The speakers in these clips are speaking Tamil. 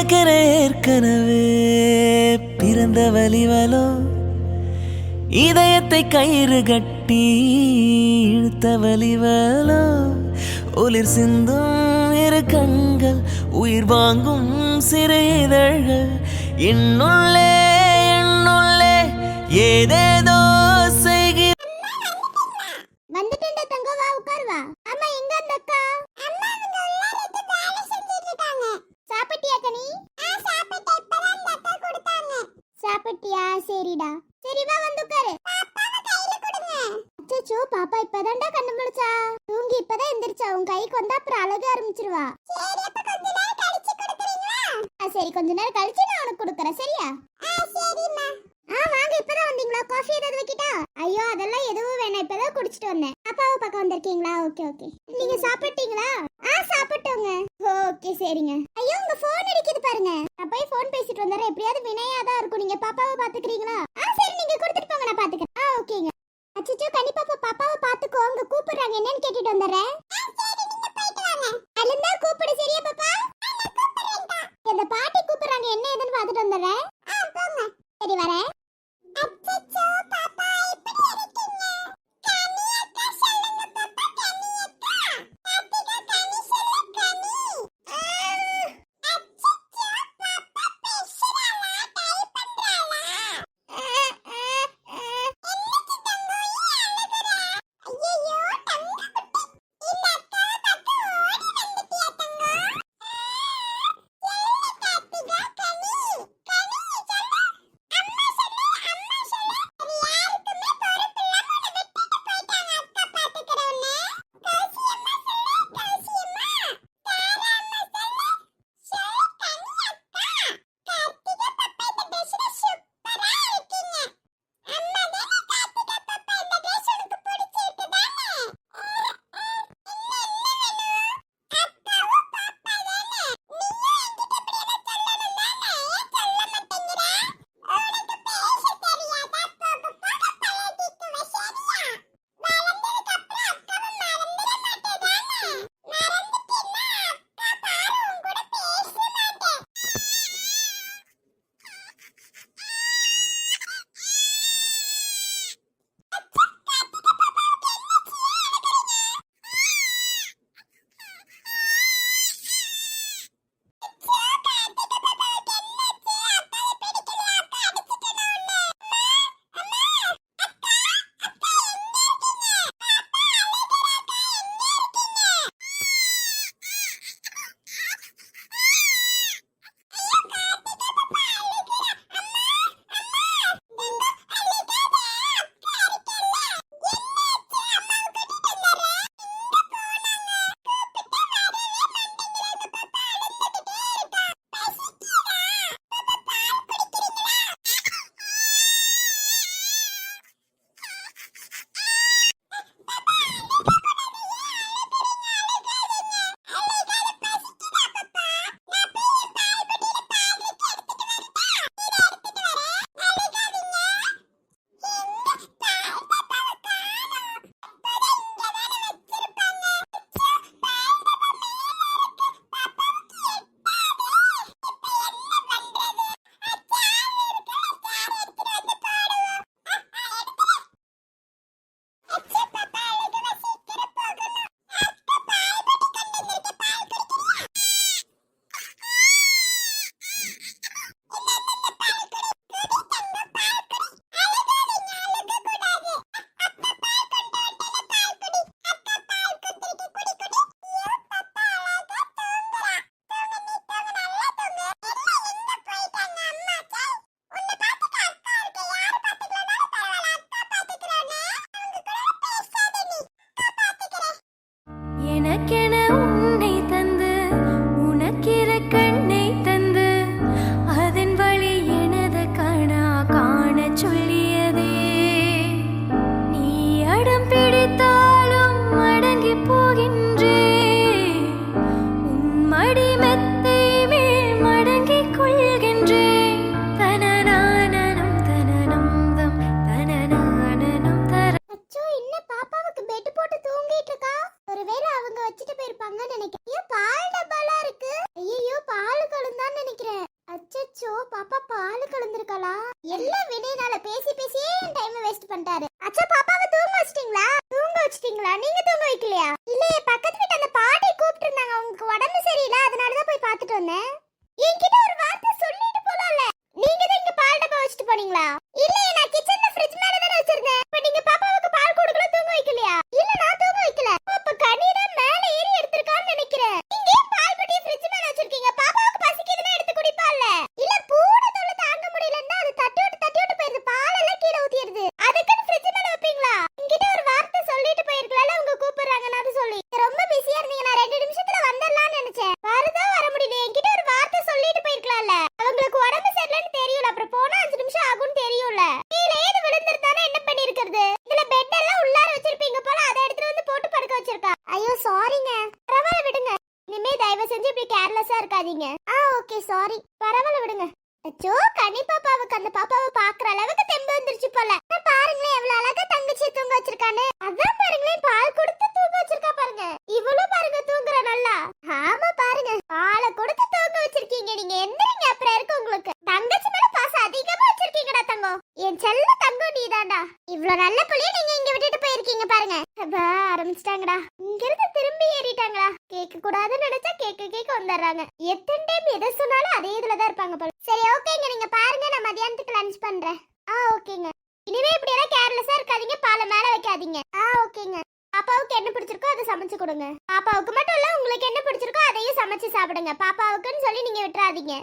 எனக்கென ஏற்கனவே பிறந்த வலிவலோ இதயத்தை கயிறு கட்டி இழுத்த வலிவலோ ஒளிர் சிந்தும் இரு கண்கள் உயிர் வாங்கும் சிறு இதழ்கள் என்னுள்ளே என்னுள்ளே ஏதேதோ செய்கிற வந்துட்டேன்டா தங்கம், வா உட்கார் வா. அம்மா எங்க அந்த அக்கா? அம்மா அவங்க உள்ளாரத்து வேலை செஞ்சிட்டு இருக்காங்க. சாப்பிட்டியா கனி? சாப்பிட்டேன், இப்பதான் அந்த அக்கா கொடுத்தாங்க. சாப்பிட்டியா? சரிடா. சரி வா வந்து உட்காரு. பாப்பாவை கையில கொடுங்க. அச்சச்சோ, பாப்பா இப்பதான்டா கண்ணு முழிச்சா. தூங்கி இப்பதான் எந்திரிச்சா. உன் கைக்கு வந்தா அப்புறம் அழுக ஆரம்பிச்சிருவா. சரி, அப்ப கொஞ்ச நேரம் கழிச்சு கொடுக்குறீங்களா? சரி, கொஞ்ச நேரம் கழிச்சு நான் உனக்கு கொடுக்கறேன். சரியா? சரிம்மா. வாங்க, இப்பதான் வந்தீங்களா? காஃபி ஏதாவது வைக்கிட்டா? ஐயோ, அதெல்லாம் எதுவும் வேணாம், இப்பதான் குடிச்சிட்டு வந்தேன். அப்பாவை பக்கம் வந்திருக்கீங்களா? Okay okay. நீங்க சாப்பிட்டீங்களா? சாப்பிட்டோங்க. ஓகே சரிங்க. ஐயோ, உங்க போன் அடிக்குது பாருங்க. நான் போய் போன் பேசிட்டு வந்துறேன். எப்படியாவது வினையாதான் இருக்கும். நீங்க பாப்பாவை பாத்துக்கிறீங்களா? சரி, நீங்க கொடுத்துட்டு போங்க, நான் பாத்துக்கிறேன். ஓகேங்க. அச்சச்சோ, கண்டிப்பா பாப்பாவை பாத்துக்கோ. அவங்க கூப்பிடுறாங்க, என்னன்னு கேட்டுட்டு வந்துடுறேன். அழுந்தா கூப்பிடு, சரியா பாப்பா? இந்த பாட்டி கூப்பிடுறாங்க, என்ன ஏதுன்னு பாத்துட்டு வந்துடுறேன். சரி, வரேன். அச்சச்சோ, பாப்பா எப்படி இருக்கீங்க? கனி அக்கா சொல்லுங்க பாப்பா, கனி அக்கா. பாத்திகா, கனி சொல்ல கனி. அச்சச்சோ, பாப்பா பேசுறாளா? டைப் பண்றாளா? என்னைக்கு தங்கோயி அழுகுறா? ஐயையோ, தங்க குட்டி. இந்த அக்காவை பார்த்து ஓடி வந்துட்டியா தங்கம்? சொல்லுங்க பாத்திகா, கனி. கனி சொல்லு. அம்மா சொல்லுங்க. அச்சோ பாப்பா பால் கலந்துருக்காளா? எல்லாம் வினைனால பேசி பேசியே டைம் வேஸ்ட் பண்ணிட்டாரு. அச்சா பாப்பாவை தூங்க வச்சிட்டீங்களா? தூங்க வச்சிட்டீங்களா? நீங்க தூங்க வைக்கலையா? இல்லையே, பக்கத்து வீட்டு அந்த பாட்டி கூப்பிட்டு இருந்தாங்க. உங்களுக்கு உடம்பு சரியில்லை, அதனாலதான் போய் பார்த்துட்டு வந்தேன். என்கிட்ட ஒரு வார்த்தை சொல்லிட்டு போலாம்ல. நீங்க தான் இங்க பால் டப்பா வச்சுட்டு போனீங்களா? இல்லையே, நான் கிச்சன்ல ஃப்ரிட்ஜ் மேல தான வச்சிருந்தேன். இப்ப நீங்க பாப்பாவுக்கு பால் கொடுக்கல, தூங்க வைக்கலையா? இல்ல, நான் தூங்க வைக்கல. அப்ப கனிதான் மேல ஏறி எடுத்துருக்கான்னு நினைக்கிறேன். நீங்க ஏன் பால் பட்டியை ஃப்ரிட்ஜ் மேல வச்சிருக்கீங்க? பாப்பாவுக்கு பசிக்குதுன்னா எடுத்து குடிப்பால்ல. இல்ல, பூனை தொல்லை தாங்க முடியலன்னா அது தட்டி விட்டு போயிருது. பால் எல்லாம் கீழே ஊத்திடுது. அதுக்குன்னு ஃப்ரிட்ஜ் மேல வைப்பீங்களா? என்கிட்ட ஒரு வார்த்தை சொல்லிட்டு போயிருக்கலாம்ல. உங்க கூப்பிடுறாங்கன்னு அது சொல்லி. ரொம்ப பிஸியா இருந்தீங்க, நான் 2 நிமிஷத்துல வந்துடலாம்னு நினைச்சேன். வரதா வர முடியல. என்கிட்ட ஒரு வார்த்தை சொல்லிட்டு போயிருக்கலாம்ல. அவங்களுக்கு உடம்பு சரியில்லைன்னு தெரியல, அப்புறம் போனா 5 நிமிஷம் ஆகும்னு தெரியும்ல. கீழே ஏது விழுந்திருந்தானே என்ன பண்ணிருக்கிறது? இதுல பெட் எல்லாம் உள்ளார வச்சிருப்பீங்க போல, அதை எடுத்துட்டு வந்து போட்டு படுக்க வச்சிருக்கா. ஐயோ சாரிங்க, பரவாயில்ல விடுங்க. இனிமே தயவு செஞ்சு இப்படி கேர்லெஸ்ஸா இருக்காதீங்க. ஓகே சாரி, பரவாயில்ல விடுங்க. அச்சோ, கனி பாப்பாவுக்கு அந்த பாப்பாவை பாக்குற அளவுக்கு தெம்பு வந்துருச்சு போல. பாருங்களேன் எவ்வளவு அழகா தங்கச்சி தூங்க வச்சிருக்கானு. அதான் பாருங்களேன், பால் கொடுத்து தூங்க வச்சிருக்கா பாருங்க. இவ்வளவு பாருங்க தூங்குற நல்லா. ஆமா பாருங்க, பாலை கொடுத்து தூங்க வச்சிருக்கீங்க. நீங்க எந்திரிங்க, அப்புறம் இருக்கு உங்களுக்கு. தங்கச்சி மேல பாசம் அதிகமா வச்சிருக்கீங்கடா தங்கம். என் செல்ல தங்கம் நீதான்டா. இவ்வளவு நல்ல புள்ளிய நீங்க இங்க விட்டுட்டு போயிருக்கீங்க பாருங்க. அப்பா ஆரம்பிச்சிட்டாங்கடா. இங்க இருந்து திரும்பி ஏறிட்டாங்களா? கேட்க கூடாதுன்னு நினைச்சா கேட்க வந்துடுறாங்க. எத்தனை டைம் எதை சொன்னாலும் அதே இதுலதான் இருப்பாங்க போல. சரி ஓகேங்க, நீங்க பாருங்க, நான் மதியானத்துக்கு லஞ்ச் பண்றேன். ஓகேங்க. இனிமே இப்படி எல்லாம் கேர்லெஸ்ஸா இருக்காதீங்க, பாலை மேல வைக்காதீங்க. ஓகேங்க. பாப்பாவுக்கு என்ன பிடிச்சிருக்கோ அதை சமைச்சு கொடுங்க. பாப்பாவுக்கு மட்டும் இல்ல, உங்களுக்கு என்ன பிடிச்சிருக்கோ அதையும் சமைச்சு சாப்பிடுங்க. பாப்பாவுக்குன்னு சொல்லி நீங்க விட்டுறாதீங்க.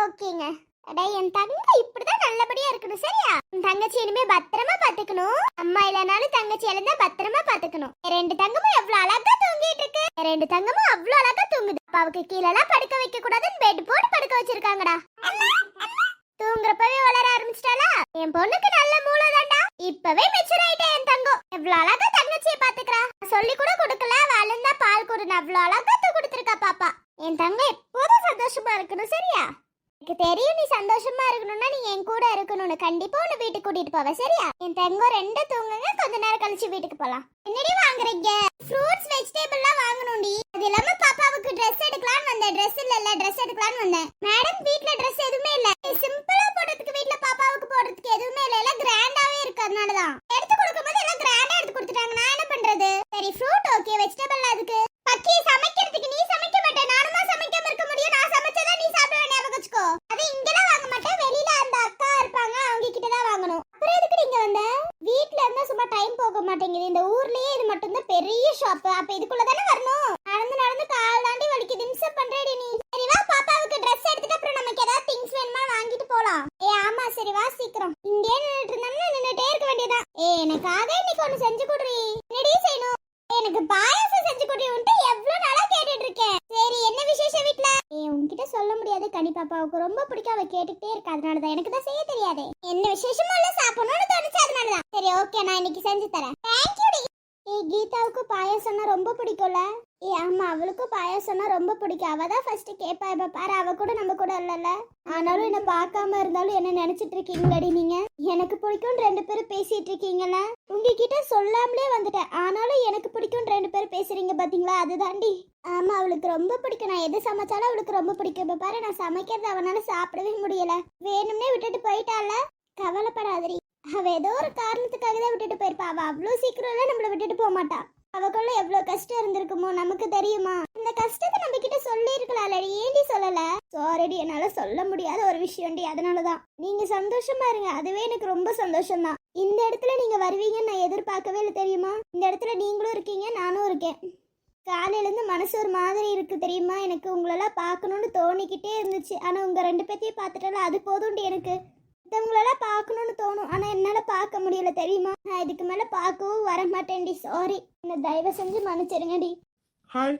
ஓகேங்க. அடே, என் தங்க இப்படிதான் நல்லபடியா இருக்கணும், சரியா? என் தங்கச்சி இனிமே பத்திரமா பாத்துக்கணும். அம்மா இல்லனாலும் தங்கச்சி இருந்தா பத்திரமா பாத்துக்கணும். 2 தங்கமும் எவ்வளவு அழகா தூங்கிட்டு இருக்கு. 2 தங்கமும் அவ்வளவு அழகா தூங்குது. அப்பாவுக்கு கீழெல்லாம் படுக்க வைக்க கூடாதுன்னு பெட் போட்டு படுக்க வச்சிருக்காங்கடா. தூங்குறப்பவே வளர ஆரம்பிச்சிட்டாளா? என் பொண்ணுக்கு நல்ல மூளை தான்டா. இப்பவே மெச்சூர் ஆயிட்டே என் தங்கம். எவ்வளவு அழகா தங்கச்சியை பாத்துக்கிறா. சொல்லி கூட கொடுக்கல, வளர்ந்தா பால் கொடுன்னு அவ்வளவு அழகா கொடுத்துருக்கா பாப்பா. என் தங்கம் எப்போதும் சந்தோஷமா இருக்கணும், சரியா? எனக்கு தெரியும் நீ சந்தோஷமா இருக்கணும்னா நீ என் கூட இருக்கணும்னு. கண்டிப்பா உன்னை வீட்டுக்கு கூட்டிட்டு போவ, சரியா? என் தங்கம் 2 தூங்குங்க, கொஞ்ச நேரம் கழிச்சு வீட்டுக்கு போலாம். என்னடி வாங்குறீங்க? ஃப்ரூட்ஸ் வெஜிடபிள்லாம் வாங்கணும்டி. அது இல்லாம பாப்பாவுக்கு ட்ரெஸ் எடுக்கலாம்னு வந்தேன். ட்ரெஸ் இல்ல, ட்ரெஸ் எடுக்கலாம்னு வந்தேன். மேடம் வீட்ல ட்ரெஸ் எதுவுமே இல்ல. சிம்பிளா போடுறதுக்கு வீட்ல பாப்பாவுக்கு போடுறதுக்கு எதுவுமே இல்ல. எல்லாம் கிராண்டாவே இருக்கு, அதனாலதான் எடுத்து கொடுக்கும்போது எல்லாம் கிராண்டா எடுத்து கொடுத்துட்டாங்க. நான் என்ன பண்றது? சரி ஃப்ரூட் ஓகே, வெஜிடபிள் அதுக்கு. பக்கி சமைக்கிறதுக்கு நீ சமைக்க மாட்டே, நானுமா சமைக்காம இருக்க முடியும்? நான் சமைச்சதா நீ சாப்பிட வேண்டிய வச்சுக்கோ. அது இங்கதான் வாங்க மாட்டேன், வெளியில அந்த அக்கா இருப்பாங்க, அவங்க கிட்டதான் வாங்கணும். அப்புறம் எதுக்கு நீங்க வந்த? வீட்ல இருந்தா சும்மா டைம் போக மாட்டேங்குது. இந்த ஊர்லயே இது மட்டும் தான் பெரிய ஷாப். அப்ப இதுக்குள்ளதானே வரணும். நடந்து நடந்து கால் தாண்டி வலிக்குது. இம்சம் பண்றேடி நீ. சரி வா, பாப்பாவுக்கு ட்ரெஸ் எடுத்துட்டு அப்புறம் நமக்கு ஏதாவது திங்ஸ் வேணுமா வாங்கிட்டு போலாம். ஆமா சரி வா சீக்கிரம். இங்கே நின்னுட்டு இருந்தோம்னா நின்னுட்டே இருக்க வேண்டியதான். எனக்காக இன்னைக்கு ஒண்ணு செஞ்சு கொடுறீ. என்னடி செய்யணும்? எனக்கு பாயாசம் செஞ்சு கொடுறீன்ட்டு எவ்வளவு நாளா கேட்டுட்டு இருக்கேன். சரி என்ன விசேஷம் வீட்ல? உன்கிட்ட சொல்ல முடியாது கனி, பாப்பாவுக்கு ரொம்ப பிடிக்கும், அவ கேட்டுட்டே இருக்கா, அதனாலதான். எனக்கு தான் செய்ய தெரியாதே. என்ன விசேஷமா இல்ல, சாப்பிடணும்னு தோணுச்சு, அதனாலதான். சரி ஓகே, நான் இன்னைக்கு செஞ்சு தரேன். Thank you D. கீதாவுக்கு பாயாசம்னா ரொம்ப பிடிக்கும்ல? ஆமா, அவளுக்கும் பாயாசம்னா ரொம்ப பிடிக்கும். அவ தான் ஃபர்ஸ்ட் கேட்பா. இப்ப பாரு, அவ கூட நம்ம கூட இல்லல. ஆனாலும் என்ன பார்க்காம இருந்தாலும் என்ன நினைச்சிட்டு இருக்கீங்களடி நீங்க? எனக்கு பிடிக்கும் 2 பேரும் பேசிட்டு இருக்கீங்கல்ல. உங்ககிட்ட சொல்லாமலே வந்துட்டேன், ஆனாலும் எனக்கு பிடிக்கும் 2 பேரும் பேசுறீங்க பாத்தீங்களா? அதுதாண்டி. ஆமா, அவளுக்கு ரொம்ப பிடிக்கும். நான் எது சமைச்சாலும் அவளுக்கு ரொம்ப பிடிக்கும். இப்ப பாரு, நான் சமைக்கிறது அவனால சாப்பிடவே முடியல. வேணும்னே விட்டுட்டு போயிட்டால. கவலைப்படாதடி, அவ ஏதோ ஒரு காரணத்துக்காக தான் விட்டுட்டு போயிருப்பா. அவ அவ்வளவு சீக்கிரம் எல்லாம் நம்மள விட்டுட்டு போக மாட்டா. அவக்குள்ள எவ்வளவு கஷ்டம் இருந்திருக்குமோ நமக்கு தெரியுமா? இந்த கஷ்டத்தை நம்ம கிட்ட சொல்லி இருக்கலாம்ல, ஏண்டி சொல்லல? சாரிடி, என்னால சொல்ல முடியாத ஒரு விஷயம்டி, அதனாலதான். நீங்க சந்தோஷமா இருங்க, அதுவே எனக்கு ரொம்ப சந்தோஷம் தான். இந்த இடத்துல நீங்க வருவீங்கன்னு நான் எதிர்பார்க்கவே இல்லை, தெரியுமா? இந்த இடத்துல நீங்களும் இருக்கீங்க, நானும் இருக்கேன். காலையில இருந்து மனசு ஒரு மாதிரி இருக்கு தெரியுமா? எனக்கு உங்களெல்லாம் பார்க்கணும்னு தோணிக்கிட்டே இருந்துச்சு. ஆனா உங்க 2 பேத்தையும் பார்த்துட்டால அது போதும்டி. எனக்கு மத்தவங்களெல்லாம் பார்க்கணும்னு தோணும், ஆனா என்னால பார்க்க முடியல தெரியுமா? நான் இதுக்கு மேல பார்க்கவும் வர மாட்டேன்டி. சாரி, என்ன தயவு செஞ்சு மன்னிச்சிருங்கடி. ஹாய்.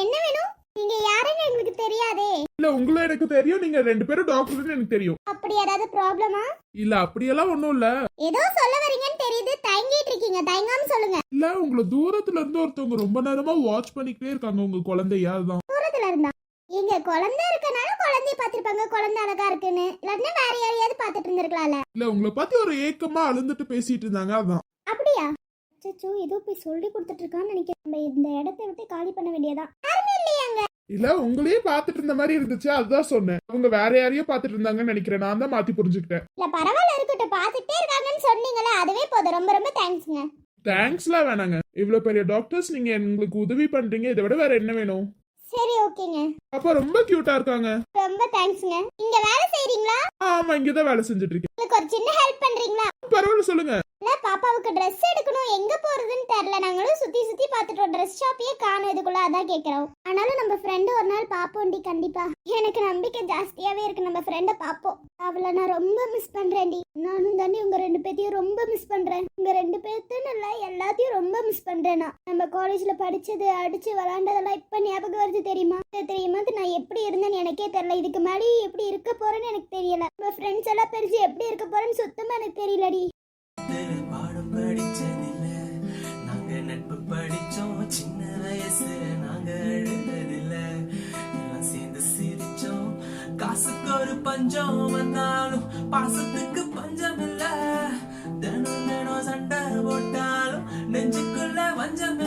என்ன வேணும்? நீங்க யாருன்னு எங்களுக்கு தெரியாதே. இல்ல, உங்களை எனக்கு தெரியும். நீங்க 2 பேரும் டாக்டர்னு எனக்கு தெரியும். அப்படி ஏதாவது ப்ராப்ளமா? இல்ல, அப்படியெல்லாம் ஒண்ணும் இல்ல. ஏதோ சொல்ல வரீங்கன்னு தெரியுது, தயங்கிட்டு இருக்கீங்க. தயங்காம சொல்லுங்க. இல்ல, உங்களை தூரத்துல இருந்து ஒருத்தவங்க ரொம்ப நேரமா வாட்ச் பண்ணிக்கிட்டே இருக்காங்க, உங்க குழந்தையா? அதுதான். தூரத்துல இருந்தா? எங்க குழந்தை இருக்கனால குழந்தைய பாத்திருப்பாங்க, குழந்தை அழகா இருக்குன்னு. இல்லாட்டினா வேற யாரையாவது பாத்துட்டு இருந்திருக்கலாம்ல. இல்ல, உங்களை பத்தி ஒரு ஏக்கமா அழுந்துட்டு பேசிட்டு இருந்தாங்க, அதான். அப்படியா? அச்சோ, ஏதோ போய் சொல்லி கொடுத்துட்டு இருக்கான்னு நினைக்கிறேன். நம்ம இந்த இடத்தை விட்டு காலி பண்ண வேண்டியதான். யாருமே இல்லையாங்க? இல்ல உங்களையே பாத்துட்டு இருந்த மாதிரி இருந்துச்சு அதுதான் சொன்னேன். அவங்க வேற யாரையோ பாத்துட்டு இருந்தாங்கன்னு நினைக்கிறேன். நான் தான் மாத்தி புரிஞ்சுக்கிட்டேன். இல்ல பரவாயில்ல இருக்கட்டும், பாத்துட்டே இருக்காங்கன்னு சொன்னீங்களே அதுவே போதும். ரொம்ப ரொம்ப தேங்க்ஸ்ங்க. தேங்க்ஸ்லாம் வேணாங்க. இவ்வளவு பெரிய டாக்டர்ஸ் நீங்க எங்களுக்கு உதவி பண்றீங்க. இதை விட வேற என்ன வேணும்? சரி ஓகேங்க. அப்பா ரொம்ப கியூட்டா இருக்காங்க. ரொம்ப தேங்க்ஸ்ங்க. இங்க வேலை செய்றீங்களா? ஆமா இங்கதான் வேலை செஞ்சுட்டு இருக்கேன். உங்களுக்கு ஒரு சின்ன ஹெல்ப் பண்றீங்களா? பரவாயில்ல சொல்லுங்க. இல்ல பாப்பாவுக்கு Dress எடுக்கணும், எங்க போறதுன்னு தெரியல. நாங்களும் சுத்தி சுத்தி பாத்துட்டோம், Dress ஷாப்பையே காணோம் இதுக்குள்ள, அதான் கேக்குறோம். ஆனாலும் நம்ம ஃப்ரெண்ட் ஒரு நாள் பாப்போம்டி கண்டிப்பா. எனக்கு நம்பிக்கை ஜாஸ்தியாவே இருக்கு, நம்ம ஃப்ரெண்ட பாப்போம். அவளை நான் ரொம்ப மிஸ் பண்றேன்டி. நானும் தாண்டி உங்க 2 பேத்தையும் ரொம்ப மிஸ் பண்றேன். உங்க 2 பேர்த்துன்னு இல்ல, எல்லாத்தையும் ரொம்ப மிஸ் பண்றேன். நம்ம காலேஜ்ல படிச்சது, அடிச்சு விளாண்டதெல்லாம் இப்ப ஞாபகம் வருது தெரியுமா? நான் எப்படி இருந்தேன்னு எனக்கே தெரியல. இதுக்கு மேலே எப்படி இருக்க போறேன்னு எனக்கு தெரியல. நம்ம ஃப்ரெண்ட்ஸ் எல்லாம் பிரிச்சு எப்படி இருக்க போறேன்னு சுத்தமா எனக்கு தெரியலடி. பாடம் படிச்சதில்ல, நாங்க நட்பு படிச்சோம். சின்ன வயசுல நாங்க அழுததில்ல, எல்லாம் சேர்ந்து சிரிச்சோம். காசுக்கு ஒரு பஞ்சம் வந்தாலும் பாசத்துக்கு பஞ்சம் இல்ல. தினம் தினம் சண்டை போட்டாலும் நெஞ்சுக்குள்ள வஞ்சம்